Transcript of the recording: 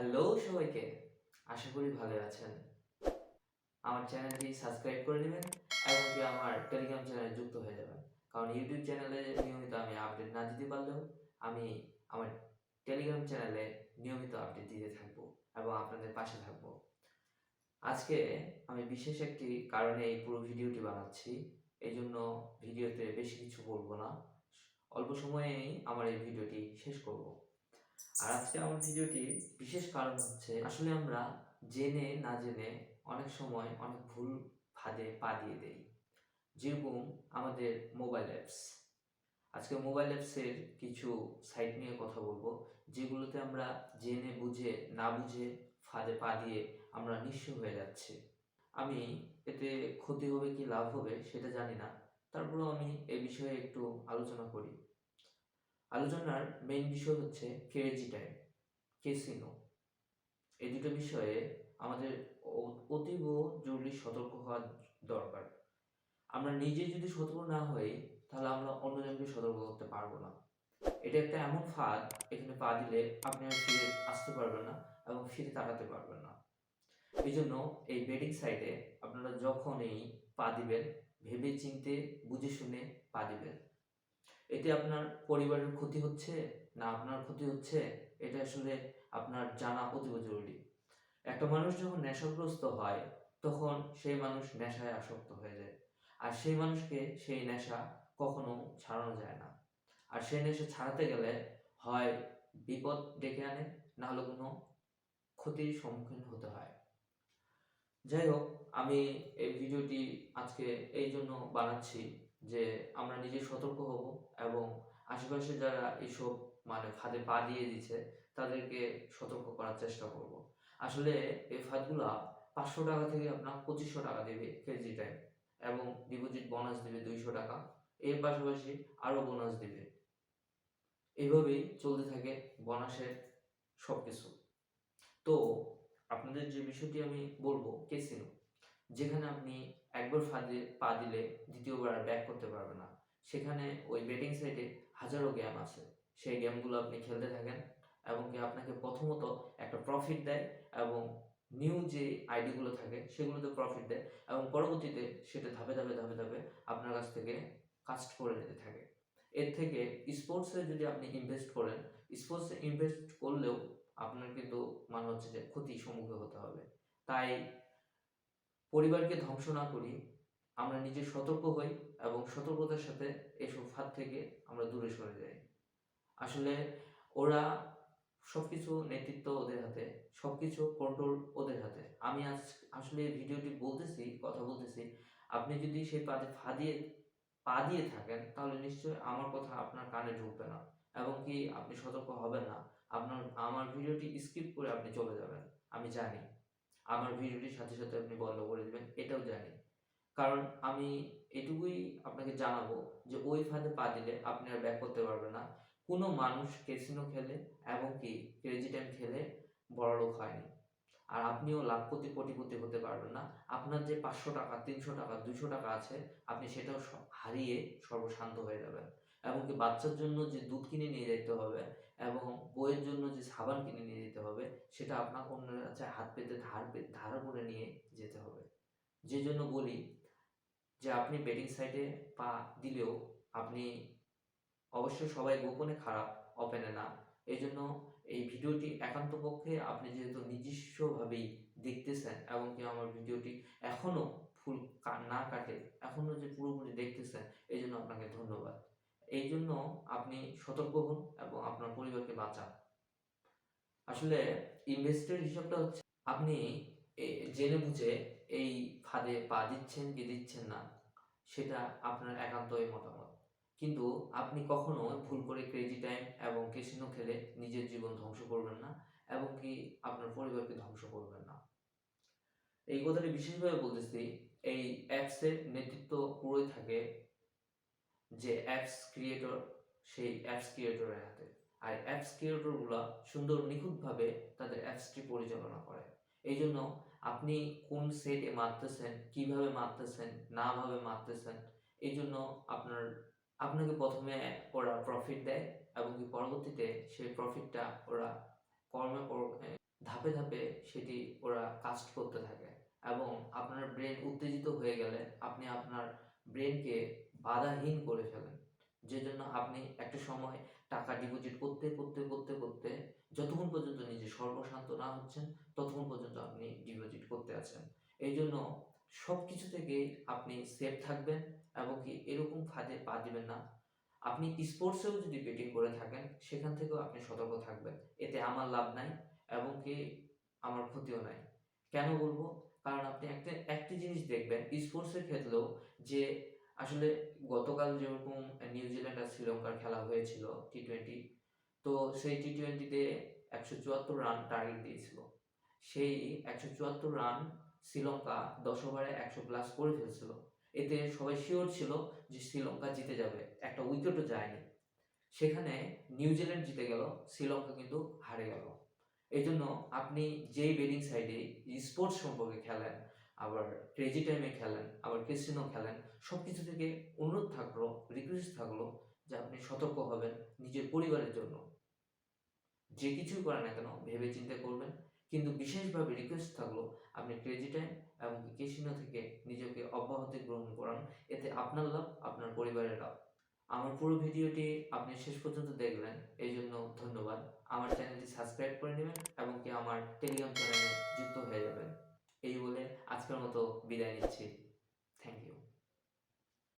Hello সবাইকে, আশা করি ভালো আছেন। আমার চ্যানেলটি সাবস্ক্রাইব করে নেবেন এবং কি আমার টেলিগ্রাম চ্যানেলে যুক্ত হয়ে যাবেন। কারণ ইউটিউব চ্যানেলে নিয়মিত আমি আপডেট না দিতে পারলেও আমি আমার টেলিগ্রাম চ্যানেলে নিয়মিত আপডেট দিতে থাকবো এবং আপনাদের পাশে থাকবো। আজকে আমি বিশেষ একটি কারণে এই পুরো ভিডিওটি বানাচ্ছি। এইজন্য ভিডিওতে বেশি কিছু বলবো না। অল্প সময়েই আমার এই ভিডিওটি শেষ করব। আর আজকে আমার ভিডিওটির বিশেষ কারণ হচ্ছে আসলে আমরা জেনে না জেনে অনেক সময় অনেক ভুল ফাঁদে পা দিয়ে দেই। যেরকম আমাদের মোবাইল অ্যাপস। আজকে মোবাইল অ্যাপসের কিছু সাইট নিয়ে কথা বলবো, যেগুলোতে আমরা জেনে বুঝে না বুঝে ফাঁদে পা দিয়ে আমরা নিঃস্ব হয়ে যাচ্ছি। আমি এতে ক্ষতি হবে কি লাভ হবে সেটা জানি না, তারপরেও আমি এ বিষয়ে একটু আলোচনা করি। আলোচনার মেইন বিষয় হচ্ছে ক্রেজি টাইম, ক্যাসিনো। এই দুটো বিষয়ে আমাদের অতীব জরুরি সতর্ক হওয়া দরকার। আমরা নিজে যদি সতর্ক না হই তাহলে আমরা অন্যজনকে সতর্ক করতে পারবো না। এটা একটা এমন ফাঁদ, এখানে পা দিলে আপনি আর ফিরে আসতে পারবেন না এবং ফিরে তাকাতে পারবেন না। এই জন্য এই বেটিং সাইটে আপনারা যখনই পা দিবেন ভেবে চিন্তে বুঝে শুনে পা দিবেন। এতে আপনার পরিবারের ক্ষতি হচ্ছে না আপনার ক্ষতি হচ্ছে, এটা আসলে আপনার জানা অতীব জরুরি। একটা মানুষ যখন নেশাগ্রস্ত হয় তখন সেই মানুষ নেশায় আসক্ত হয়ে যায়, আর সেই মানুষকে সেই নেশা কখনো ছাড়ানো যায় না। আর সেই নেশা ছাড়াতে গেলে হয় বিপদ ডেকে আনে, না হলে কোনো ক্ষতির সম্মুখীন হতে হয়। যাই হোক, আমি এই ভিডিওটি আজকে এই জন্য বানাচ্ছি যে আমরা নিজে সতর্ক হব এবং আশেপাশে যারা এইসব ফাঁদে পা দিয়ে দিচ্ছে তাদেরকে সতর্ক করার চেষ্টা করব। আসলে এই ফাঁদগুলা 500 টাকা থেকে আপনার 2500 টাকা দেবে কেজি টাইম, এবং ডিপোজিট বোনাস দেবে 200 টাকা। এর পাশাপাশি আরও বোনাস দেবে। এইভাবেই চলতে থাকে বোনাসের সব কিছু। তো আপনাদের যে বিষয়টি আমি বলবো ক্যাসিনো, যেখানে আপনি একবার ফাঁদে পা দিলে দ্বিতীয়বার আর ব্যাক করতে পারবেন না। সেখানে ওই বেটিং সাইটে হাজারো গেম আছে, সেই গেমগুলো আপনি খেলতে থাকেন এবং কি আপনাকে প্রথমত একটা প্রফিট দেয় এবং নিউ যে আইডিগুলো থাকে সেগুলোতে প্রফিট দেয় এবং পরবর্তীতে সেটা ধাপে ধাপে ধাপে ধাপে আপনার কাছ থেকে কাস্ট করে নিতে থাকে। এর থেকে স্পোর্টসে যদি আপনি ইনভেস্ট করেন, স্পোর্টসে ইনভেস্ট করলেও আপনার কিন্তু হচ্ছে যে ক্ষতির সম্মুখীন হতে হবে। তাই পরিবারকে ধ্বংস না করি, আমরা নিজে সতর্ক হই এবং সতর্কতার সাথে এসব ফাঁদ থেকে আমরা দূরে সরে যাই। আসলে ওরা সবকিছু নেতৃত্ব ওদের হাতে, সবকিছু কন্ট্রোল ওদের হাতে। আমি আজ আসলে ভিডিওটি বলতেছি, কথা বলতেছি, আপনি যদি সেই ফাঁদে পা দিয়ে থাকেন তাহলে নিশ্চয়ই আমার কথা আপনার কানে ঢুকবে না এবং কি আপনি সতর্ক হবেন না। আমার ভিডিওটি স্কিপ করে আপনি চলে যাবেন, আমি জানি। আমার ভিডিওটির সাথে সাথে আপনি বন্ধ করে দিবেন, এটাও জানি। কারণ আমি এটুকুই আপনাকে জানাবো যে ওই ফাঁদে পা দিলে আপনি আর ব্যাক করতে পারবেন না। কোনো মানুষ ক্যাসিনো খেলে এবং কি ক্রেজি টাইম খেলে বড়লোক হয়নি। আর আপনিও লাখপতি কোটিপতি হতে পারবেন না। আপনার যে 500 টাকা, 300 টাকা, 200 টাকা আছে, আপনি সেটাও হারিয়ে সর্বশান্ত হয়ে যাবেন। এমনকি বাচ্চার জন্য যে দুধ কিনে নিয়ে যেতে হবে এবং বইয়ের জন্য যে সাবান কিনে নিয়ে যেতে হবে, সেটা আপনার অন্যের কাছে হাত পেতে ধার করে নিয়ে যেতে হবে। যে জন্য বলি যে আপনি বেটিং সাইটে পা দিলেও আপনি অবশ্যই, সবাই গোপনে খারাপ, ওপেনে না। এই জন্য এই ভিডিওটি একান্ত পক্ষে আপনি যেহেতু নিজস্বভাবেই দেখতেছেন এবং কি আমার ভিডিওটি এখনো ফুল না কাটে এখনো যে পুরোপুরি দেখতেছেন, এই জন্য আপনাকে ধন্যবাদ। এই জন্য আপনি সতর্ক হন এবং আপনার পরিবারকে বাঁচান। আসলে ইনভেস্টের হিসাবটা হচ্ছে আপনি জেনে বুঝে এই ফাঁদে পা দিচ্ছেন কি দিচ্ছেন না সেটা আপনার একান্তই মতামত। কিন্তু আপনি কখনো ভুল করে ক্রেজি টাইম এবং ক্যাসিনো খেলে নিজের জীবন ধ্বংস করবেন না এবং কি আপনার পরিবারকে ধ্বংস করবেন না। এই কথাটি বিশেষভাবে বলতেছি, এই অ্যাপসের নেতৃত্ব পুরোই থাকে যে অ্যাপস ক্রিয়েটর, সেই অ্যাপস ক্রিয়েটরের হাতে। আর অ্যাপস ক্রিয়েটরগুলো সুন্দর নিখুঁতভাবে তাদের অ্যাপসটি পরিচালনা করে। এই জন্য আপনি কোন সেটে মারতেছেন, কিভাবে মারতেছেন, না ভাবে মারতেছেন, এই জন্য আপনাকে প্রথমে ওরা প্রফিট দেয় এবং কি পরবর্তীতে সেই প্রফিটটা ওরা কর্মে ধাপে ধাপে সেটি ওরা কাজ করতে থাকে এবং আপনার ব্রেন উত্তেজিত হয়ে গেলে আপনি আপনার ব্রেনকে বাধাহীন করে ফেলেন, যে জন্য আপনি একটা সময় টাকা ডিপোজিট করতে করতে করতে করতে যতক্ষণ পর্যন্ত নিজে সর্বশান্ত না হচ্ছেন ততক্ষণ পর্যন্ত আপনি ডিপোজিট করতে আছেন। এই জন্য সব কিছু থেকে আপনি সেফ থাকবেন এবং কি এরকম ফাঁদে পা দিবেন না। আপনি স্পোর্টসেও যদি বেটিং করে থাকেন সেখান থেকেও আপনি সতর্ক থাকবেন। এতে আমার লাভ নাই এবং কি আমার ক্ষতিও নাই। কেন বলবো? কারণ আপনি একটি জিনিস দেখবেন স্পোর্টসের ক্ষেত্রেও যে আসলে গতকাল যেরকম নিউজিল্যান্ড আর শ্রীলঙ্কার খেলা হয়েছিল টি-20, তো সেই টি-20তে ১৭৪ রান টার্গেট দিয়েছিল। সেই ১৭৪ রান শ্রীলঙ্কা ১০ ওভারে ১০০ প্লাস করে ফেলছিল। এতে সবাই শিওর ছিল যে শ্রীলঙ্কা জিতে যাবে, একটা উইকেটও যায়নি। সেখানে নিউজিল্যান্ড জিতে গেল, শ্রীলঙ্কা কিন্তু হারে গেল। এই জন্য আপনি যেই বেটিং সাইডে স্পোর্টস সম্পর্কে খেলেন, আবার ক্রেজি টাইমে খেলেন, আবার ক্যাসিনো খেলেন, সব কিছু থেকে অনুরোধ থাকলো, রিকোয়েস্ট থাকলো যে আপনি সতর্ক হবেন নিজের পরিবারের জন্য। যে কিছুই করেন না কেন ভেবে চিন্তে করবেন, কিন্তু বিশেষভাবে রিকোয়েস্ট থাকলো আপনি ক্রেজি টাইম এবং ক্যাসিনো থেকে নিজেকে অব্যাহতি গ্রহণ করান। এতে আপনার লাভ, আপনার পরিবারের লাভ। আমার পুরো ভিডিওটি আপনি শেষ পর্যন্ত দেখলেন, এই জন্য ধন্যবাদ। আমার চ্যানেলটি সাবস্ক্রাইব করে নেবেন এবং কি আমার টেলিগ্রাম চ্যানেলে যুক্ত হয়ে যাবেন। এই বলে আজকের মতো বিদায় নিচ্ছি। Thank you.